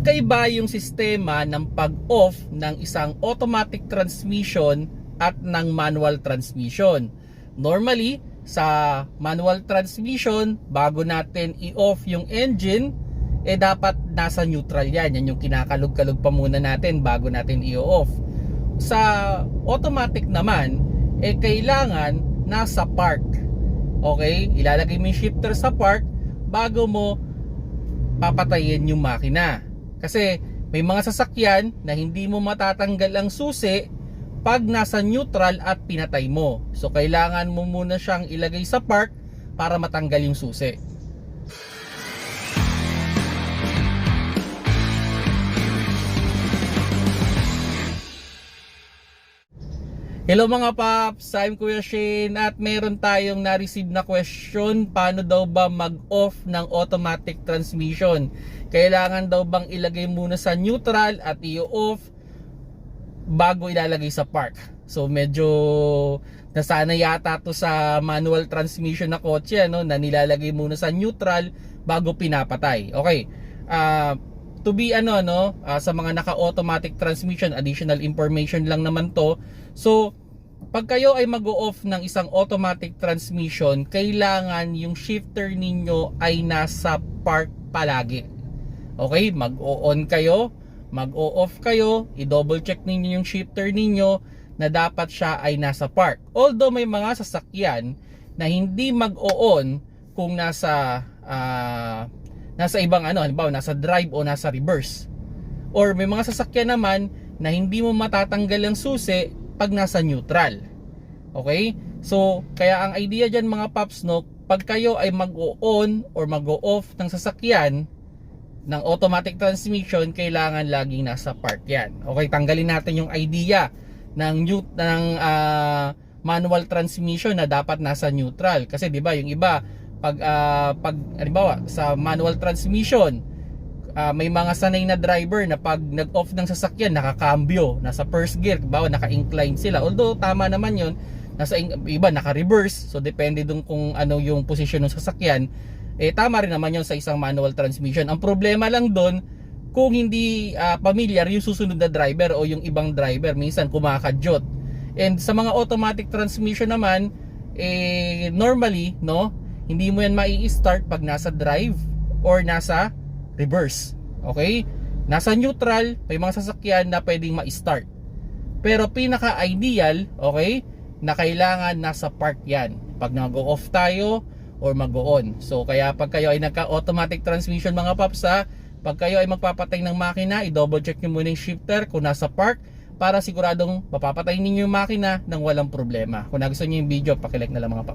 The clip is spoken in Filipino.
Magkaiba yung sistema ng pag-off ng isang automatic transmission at ng manual transmission. Normally, sa manual transmission, bago natin i-off yung engine, dapat nasa neutral yan. Yan yung kinakalog-kalog pa muna natin bago natin i-off. Sa automatic naman, kailangan nasa park. Okay? Ilalagay mo yung shifter sa park bago mo papatayin yung makina. Kasi may mga sasakyan na hindi mo matatanggal ang susi pag nasa neutral at pinatay mo. So kailangan mo muna siyang ilagay sa park para matanggal yung susi. Hello mga paps, I'm Kuya Shane at meron tayong na-receive na question, paano daw ba mag-off ng automatic transmission? Kailangan daw bang ilagay muna sa neutral at i-off bago ilalagay sa park? So medyo nasana yata to sa manual transmission na kotse, ano, na nilalagay muna sa neutral bago pinapatay. Okay, to be sa mga naka-automatic transmission, additional information lang naman to. So, pag kayo ay mag-o-off ng isang automatic transmission, kailangan yung shifter ninyo ay nasa park palagi. Okay, mag-o-on kayo, mag-o-off kayo, i-double check ninyo yung shifter ninyo na dapat siya ay nasa park. Although may mga sasakyan na hindi mag-o-on kung nasa ibang halimbawa nasa drive o nasa reverse. Or may mga sasakyan naman na hindi mo matatanggal ang susi pag nasa neutral. Okay? So, kaya ang idea dyan mga paps, pag kayo ay mag-o-on or mag-o-off ng sasakyan ng automatic transmission, kailangan laging nasa park yan. Okay, tanggalin natin yung idea ng manual transmission na dapat nasa neutral. Kasi 'di ba, yung iba pag halimbawa sa manual transmission, may mga sanay na driver na pag nag-off ng sasakyan, nakakambyo, nasa first gear, bawa naka-incline sila. Although tama naman 'yon, iba naka-reverse. So depende dun kung ano yung posisyon ng sasakyan. Tama rin naman 'yon sa isang manual transmission. Ang problema lang doon, kung hindi familiar yung susunod na driver o yung ibang driver, minsan kumakadyot. And sa mga automatic transmission naman, normally, hindi mo yan mai-start pag nasa drive or nasa reverse. Okay? Nasa neutral, may mga sasakyan na pwedeng ma-start. Pero pinaka-ideal, okay, na kailangan nasa park yan. Pag nag-off tayo or mag-on. So, kaya pag kayo ay nagka-automatic transmission mga paps, pag kayo ay magpapatay ng makina, i-double check nyo muna yung shifter kung nasa park para siguradong mapapatay ninyo yung makina nang walang problema. Kung nagustuhan nyo yung video, pakilike na lang mga paps.